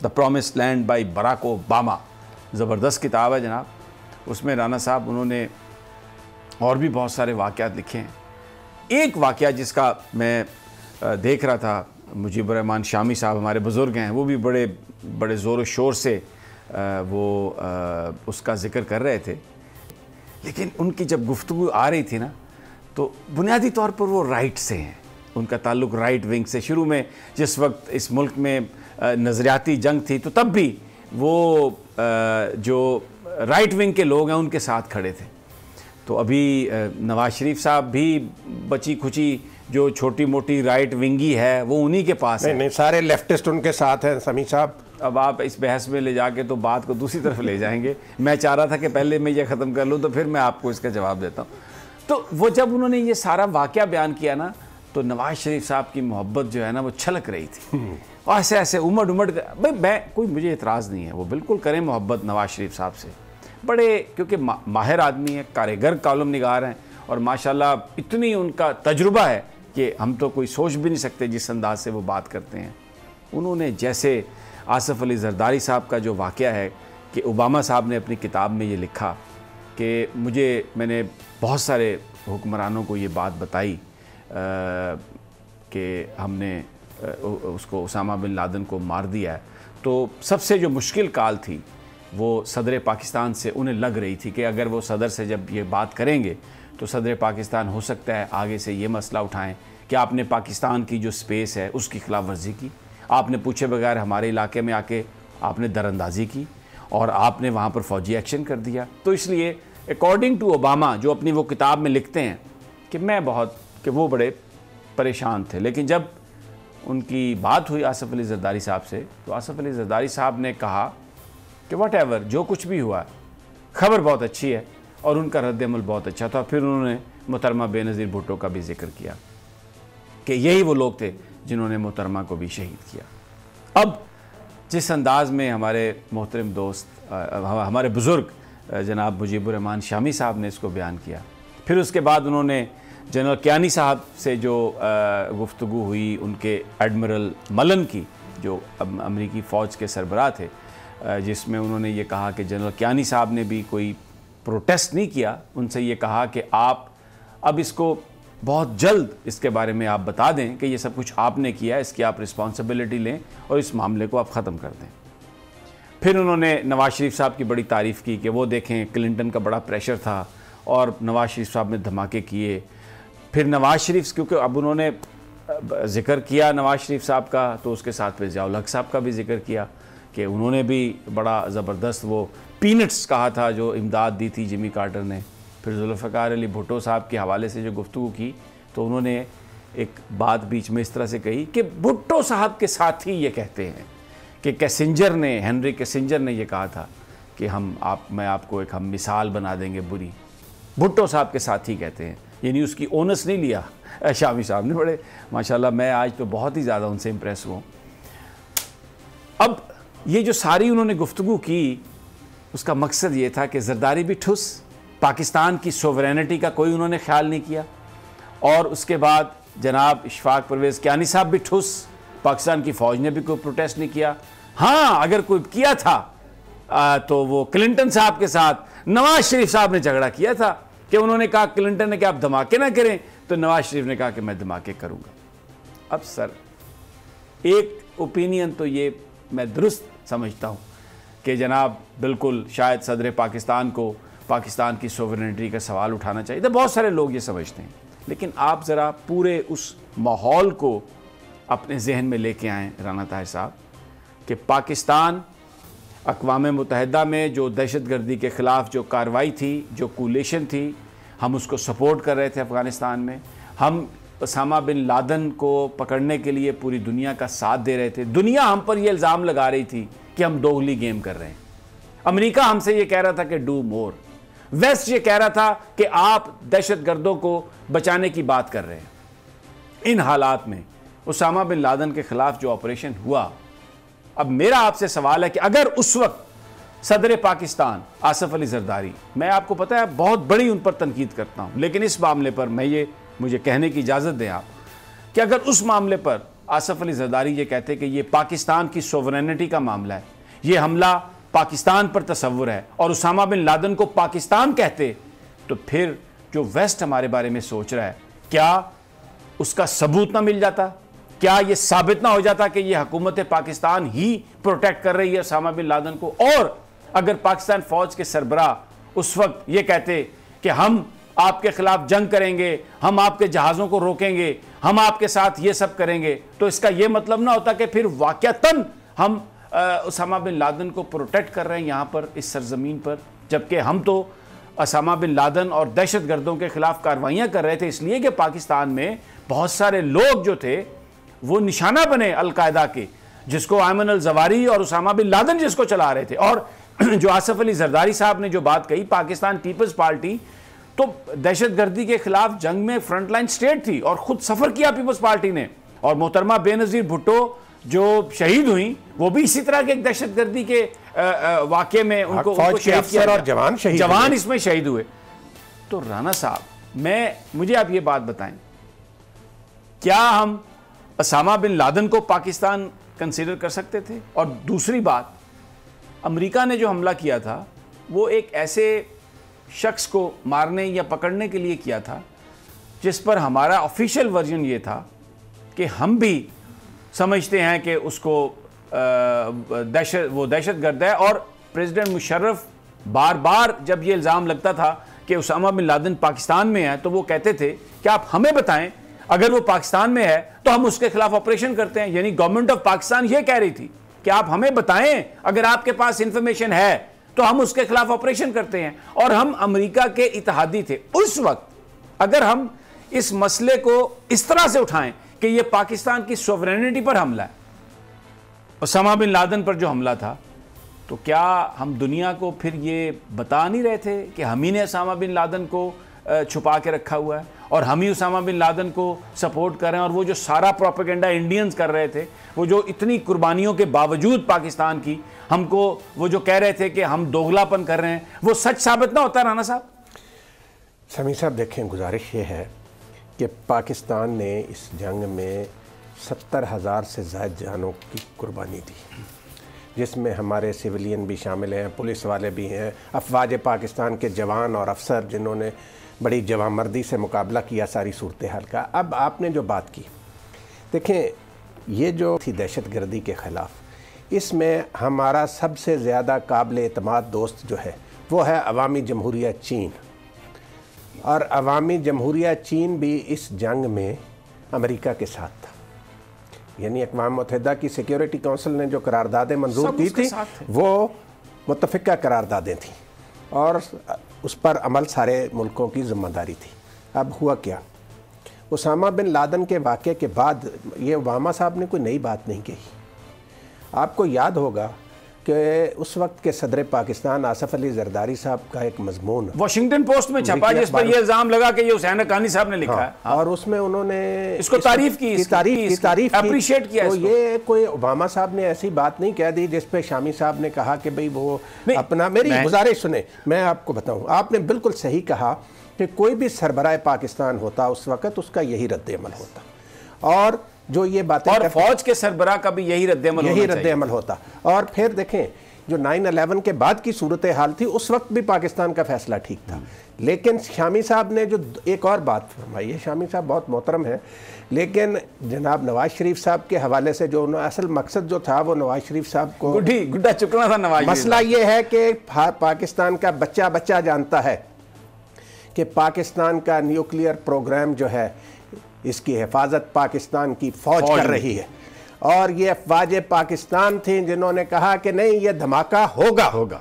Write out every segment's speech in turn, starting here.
The promised land by Barack Obama, ज़बरदस्त किताब है जनाब। उसमें राना साहब उन्होंने और भी बहुत सारे वाक़यात लिखे हैं। एक वाक़या जिसका मैं देख रहा था, मुजीबुर रहमान शामी साहब हमारे बुज़ुर्ग हैं, वो भी बड़े बड़े ज़ोर व शोर से उसका ज़िक्र कर रहे थे, लेकिन उनकी जब गुफ्तगू आ रही थी ना, तो बुनियादी तौर पर वो राइट से हैं, उनका ताल्लुक़ राइट विंग से। शुरू में जिस वक्त इस मुल्क में नज़रियाती जंग थी, तो तब भी वो जो राइट विंग के लोग हैं उनके साथ खड़े थे। तो अभी नवाज शरीफ साहब भी बची खुची जो छोटी मोटी राइट विंगी है वो उन्हीं के पास है। नहीं, सारे लेफ्टिस्ट उनके साथ हैं समी साहब। अब आप इस बहस में ले जाके तो बात को दूसरी तरफ ले जाएंगे। मैं चाह रहा था कि पहले मैं ये ख़त्म कर लूँ तो फिर मैं आपको इसका जवाब देता हूँ। तो वो जब उन्होंने ये सारा वाक़या बयान किया ना, तो नवाज शरीफ साहब की मोहब्बत जो है ना वो छलक रही थी। और ऐसे ऐसे उमड़ भाई, मैं कोई मुझे एतराज़ नहीं है, वो बिल्कुल करें मोहब्बत नवाज शरीफ साहब से, बड़े क्योंकि माहिर आदमी है, कारीगर कॉलम निगार हैं, और माशाल्लाह इतनी उनका तजुर्बा है कि हम तो कोई सोच भी नहीं सकते जिस अंदाज से वो बात करते हैं। उन्होंने जैसे आसिफ अली जरदारी साहब का जो वाक़या है कि ओबामा साहब ने अपनी किताब में ये लिखा कि मैंने बहुत सारे हुक्मरानों को ये बात बताई कि हमने उसको उसामा बिन लादेन को मार दिया है, तो सबसे जो मुश्किल काल थी वो सदर पाकिस्तान से उन्हें लग रही थी कि अगर वो सदर से जब ये बात करेंगे तो सदर पाकिस्तान हो सकता है आगे से ये मसला उठाएं कि आपने पाकिस्तान की जो स्पेस है उसकी खिलाफ वर्जी की, आपने पूछे बगैर हमारे इलाके में आके आपने दरअंदाजी की और आपने वहाँ पर फ़ौजी एक्शन कर दिया। तो इसलिए अकॉर्डिंग टू ओबामा, जो अपनी वो किताब में लिखते हैं कि वो बड़े परेशान थे, लेकिन जब उनकी बात हुई आसिफ अली जरदारी साहब से, तो आसिफ अली जरदारी साहब ने कहा कि व्हाटएवर जो कुछ भी हुआ, खबर बहुत अच्छी है और उनका रद्द-ए-अमल बहुत अच्छा था। फिर उन्होंने मोहतरमा बेनज़ीर भुट्टो का भी जिक्र किया कि यही वो लोग थे जिन्होंने मोहतरमा को भी शहीद किया। अब जिस अंदाज़ में हमारे मोहतरम दोस्त हमारे बुज़ुर्ग जनाब मुजीबुर रहमान शामी साहब ने इसको बयान किया, फिर उसके बाद उन्होंने जनरल कियानी साहब से जो गुफ्तगू हुई, उनके एडमिरल मलन की, जो अमरीकी फ़ौज के सरबराह थे, जिसमें उन्होंने ये कहा कि जनरल कियानी साहब ने भी कोई प्रोटेस्ट नहीं किया, उनसे ये कहा कि आप अब इसको बहुत जल्द इसके बारे में आप बता दें कि ये सब कुछ आपने किया है, इसकी आप रिस्पॉन्सिबिलिटी लें और इस मामले को आप ख़त्म कर दें। फिर उन्होंने नवाज शरीफ साहब की बड़ी तारीफ़ की कि वो देखें क्लिंटन का बड़ा प्रेशर था और नवाज शरीफ साहब ने धमाके किए। फिर नवाज शरीफ, क्योंकि अब उन्होंने ज़िक्र किया नवाज शरीफ साहब का, तो उसके साथ फिर ज़ियाउल हक साहब का भी ज़िक्र किया कि उन्होंने भी बड़ा ज़बरदस्त वो पीनट्स कहा था जो इमदाद दी थी जिमी कार्टर ने। फिर जुल्फ़िकार अली भुट्टो साहब के हवाले से जो गुफ्तगू की, तो उन्होंने एक बात बीच में इस तरह से कही कि भुट्टो साहब के साथ ही ये कहते हैं कि कैसेंजर ने, हेनरी कैसेंजर ने ये कहा था कि मैं आपको हम मिसाल बना देंगे बुरी। भुट्टो साहब के साथ ही कहते हैं, यानी उसकी ओनस नहीं लिया शामी साहब ने। बड़े माशाल्लाह, मैं आज तो बहुत ही ज़्यादा उनसे इम्प्रेस हुआ। अब ये जो सारी उन्होंने गुफ्तगू की, उसका मकसद ये था कि जरदारी भी ठुस, पाकिस्तान की सोवरेनिटी का कोई उन्होंने ख्याल नहीं किया, और उसके बाद जनाब इशफाक परवेज़ कियानी साहब भी ठुस, पाकिस्तान की फ़ौज ने भी कोई प्रोटेस्ट नहीं किया। हाँ, अगर कोई किया था तो वो क्लिंटन साहब के साथ नवाज शरीफ साहब ने झगड़ा किया था कि उन्होंने कहा, क्लिंटन ने कि आप धमाके ना करें, तो नवाज शरीफ ने कहा कि मैं धमाके करूँगा। अब सर, एक ओपिनियन तो ये मैं दुरुस्त समझता हूँ कि जनाब बिल्कुल शायद सदर पाकिस्तान को पाकिस्तान की सोवरेनिटी का सवाल उठाना चाहिए, तो बहुत सारे लोग ये समझते हैं, लेकिन आप ज़रा पूरे उस माहौल को अपने जहन में लेके आएँ राना ताहिर साहब, कि पाकिस्तान अक़वाम मुत्तहिदा में जो दहशतगर्दी के ख़िलाफ़ जो कार्रवाई थी, जो कोलिशन थी, हम उसको सपोर्ट कर रहे थे अफ़गानिस्तान में। हम उसामा बिन लादेन को पकड़ने के लिए पूरी दुनिया का साथ दे रहे थे। दुनिया हम पर यह इल्ज़ाम लगा रही थी कि हम दोगली गेम कर रहे हैं। अमेरिका हमसे ये कह रहा था कि डू मोर। वेस्ट ये कह रहा था कि आप दहशतगर्दों को बचाने की बात कर रहे हैं। इन हालात में उसामा बिन लादेन के ख़िलाफ़ जो ऑपरेशन हुआ, अब मेरा आपसे सवाल है कि अगर उस वक्त सदर पाकिस्तान आसिफ अली जरदारी, मैं आपको पता है बहुत बड़ी उन पर तनकीद करता हूं, लेकिन इस मामले पर मुझे कहने की इजाज़त दें आप कि अगर उस मामले पर आसिफ अली जरदारी ये कहते कि ये पाकिस्तान की सोवरेनिटी का मामला है, ये हमला पाकिस्तान पर तस्वुर है, और उसामा बिन लादेन को पाकिस्तान कहते, तो फिर जो वेस्ट हमारे बारे में सोच रहा है, क्या उसका सबूत ना मिल जाता? क्या ये साबित ना हो जाता कि ये हुकूमत पाकिस्तान ही प्रोटेक्ट कर रही है उसामा बिन लादेन को? और अगर पाकिस्तान फौज के सरबराह उस वक्त ये कहते कि हम आपके खिलाफ जंग करेंगे, हम आपके जहाज़ों को रोकेंगे, हम आपके साथ ये सब करेंगे, तो इसका ये मतलब ना होता कि फिर वाक़तन हम उसामा बिन लादेन को प्रोटेक्ट कर रहे हैं यहाँ पर, इस सरजमीन पर, जबकि हम तो उसामा बिन लादेन और दहशत गर्दों के खिलाफ कार्रवाइयाँ कर रहे थे, इसलिए कि पाकिस्तान में बहुत सारे लोग जो थे वो निशाना बने अलकायदा के, जिसको आयमन अल जवारी और उसामा बिन लादेन जिसको चला रहे थे। और जो आसिफ अली जरदारी साहब ने जो बात कही, पाकिस्तान पीपल्स पार्टी तो दहशत गर्दी के खिलाफ जंग में फ्रंटलाइन स्टेट थी और खुद सफर किया पीपल्स पार्टी ने, और मोहतरमा बेनज़ीर भुट्टो जो शहीद हुई वो भी इसी तरह के एक दहशत गर्दी के वाक़े में उनको शहीद किया और जवान इसमें शहीद हुए। तो राना साहब, मुझे आप ये बात बताएं, क्या हम उसामा बिन लादेन को पाकिस्तान कंसीडर कर सकते थे? और दूसरी बात, अमेरिका ने जो हमला किया था वो एक ऐसे शख्स को मारने या पकड़ने के लिए किया था जिस पर हमारा ऑफिशियल वर्जन ये था कि हम भी समझते हैं कि उसको वो दहशतगर्द है, और प्रेसिडेंट मुशर्रफ बार बार जब ये इल्ज़ाम लगता था कि उसामा बिन लादेन पाकिस्तान में है तो वो कहते थे कि आप हमें बताएं, अगर वो पाकिस्तान में है तो हम उसके खिलाफ ऑपरेशन करते हैं। यानी गवर्नमेंट ऑफ पाकिस्तान ये कह रही थी कि आप हमें बताएं, अगर आपके पास इंफॉर्मेशन है तो हम उसके खिलाफ ऑपरेशन करते हैं। और हम अमेरिका के इत्तेहादी थे उस वक्त। अगर हम इस मसले को इस तरह से उठाएं कि ये पाकिस्तान की सोवरेनिटी पर हमला है, उसामा बिन लादेन पर जो हमला था, तो क्या हम दुनिया को फिर ये बता नहीं रहे थे कि हम ही ने उसामा बिन लादेन को छुपा के रखा हुआ है और हम ही उसामा बिन लादेन को सपोर्ट कर रहे हैं? और वो जो सारा प्रोपेगेंडा इंडियंस कर रहे थे, वो जो इतनी कुर्बानियों के बावजूद पाकिस्तान की, हमको वो जो कह रहे थे कि हम दोगलापन कर रहे हैं, वो सच साबित ना होता राना साहब? समी साहब देखें, गुजारिश ये है कि पाकिस्तान ने इस जंग में 70,000 से ज़्यादा जानों की कुर्बानी दी, जिसमें हमारे सिविलियन भी शामिल हैं, पुलिस वाले भी हैं, अफवाज पाकिस्तान के जवान और अफसर जिन्होंने बड़ी जवामर्दी से मुकाबला किया सारी सूरत हाल का। अब आपने जो बात की, देखें, ये जो थी दहशत गर्दी के ख़िलाफ़, इसमें हमारा सबसे ज़्यादा काबिल एतमाद दोस्त जो है वो है अवामी जमहूरिया चीन। और अवामी जमहूरिया चीन भी इस जंग में अमेरिका के साथ था। यानी अक़वाम मुत्तहिदा की सिक्योरिटी काउंसिल ने जो करारदादें मंजूर की थी वो मुत्तफ़िका करारदादें थीं और उस पर अमल सारे मुल्कों की ज़िम्मेदारी थी। अब हुआ क्या, उसामा बिन लादेन के वाक़े के बाद ये ओबामा साहब ने कोई नई बात नहीं कही। आपको याद होगा कि उस वक्त के सदर पाकिस्तान आसिफ अली जरदारी साहब का एक मजमून वाशिंगटन पोस्ट में छपा, जिस पर यह इल्जाम लगा कि ये हुसैन हक्कानी साहब ने लिखा है। हाँ। और उसमें उन्होंने इसको तारीफ की, अप्रिशिएट किया। तो ये कोई ओबामा साहब ने ऐसी बात नहीं कह दी जिस पे शामी साहब ने कहा कि भाई वो अपना, मेरी गुजारिश सुने, मैं आपको बताऊं, आपने बिल्कुल सही कहा कि कोई भी सरबराह पाकिस्तान होता उस वक्त उसका यही रद्द-ए-अमल होता, और जो ये बातें, और फौज के सरबराह का भी यही रद्द-ए-अमल होता। और फिर देखें, जो 9/11 के बाद की सूरत हाल थी उस वक्त भी पाकिस्तान का फैसला ठीक था। लेकिन शामी साहब ने जो एक और बात फरमाई है, शामी साहब बहुत मोहतरम है, लेकिन जनाब नवाज शरीफ साहब के हवाले से जो असल मकसद जो था वो नवाज शरीफ साहब को गुड्डा चुकना था। नवाज, मसला ये है कि पाकिस्तान का बच्चा जानता है कि पाकिस्तान का न्यूक्लियर प्रोग्राम जो है इसकी हिफाजत पाकिस्तान की फ़ौज कर रही है, और ये अफवाज पाकिस्तान थी जिन्होंने कहा कि नहीं, ये धमाका होगा।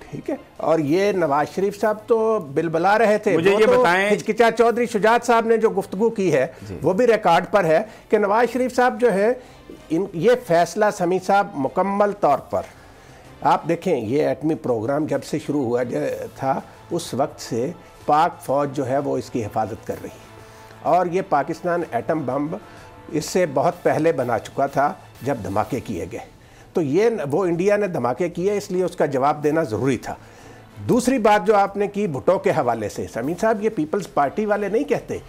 ठीक है, और ये नवाज शरीफ साहब तो बिलबला रहे थे। मुझे ये बताएं, हिचकिचा चौधरी शुजात साहब ने जो गुफ्तगू की है वो भी रिकॉर्ड पर है कि नवाज शरीफ साहब जो है ये फैसला समी साहब मुकम्मल तौर पर, आप देखें, ये एटमी प्रोग्राम जब से शुरू हुआ था उस वक्त से पाक फ़ौज जो है वो इसकी हिफाजत कर रही है। और ये पाकिस्तान एटम बम इससे बहुत पहले बना चुका था जब धमाके किए गए, तो ये वो इंडिया ने धमाके किए इसलिए उसका जवाब देना ज़रूरी था। दूसरी बात जो आपने की भुट्टो के हवाले से, समीर साहब, ये पीपल्स पार्टी वाले नहीं कहते,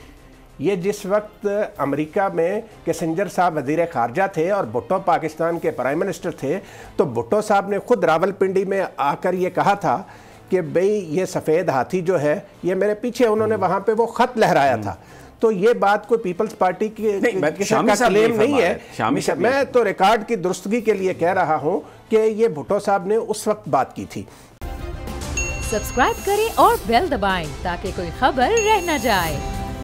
ये जिस वक्त अमेरिका में किसिंजर साहब वज़ीर ख़ारजा थे और भुट्टो पाकिस्तान के प्राइम मिनिस्टर थे, तो भुट्टो साहब ने खुद रावलपिंडी में आकर ये कहा था कि भाई ये सफ़ेद हाथी जो है ये मेरे पीछे, उन्होंने वहाँ पे वो ख़त लहराया था। तो ये बात कोई पीपल्स पार्टी की क्लेम नहीं है, मैं तो रिकॉर्ड की दुरुस्तगी के लिए कह रहा हूँ कि ये भुट्टो साहब ने उस वक्त बात की थी। सब्सक्राइब करें और बेल दबाएं ताकि कोई खबर रह न जाए।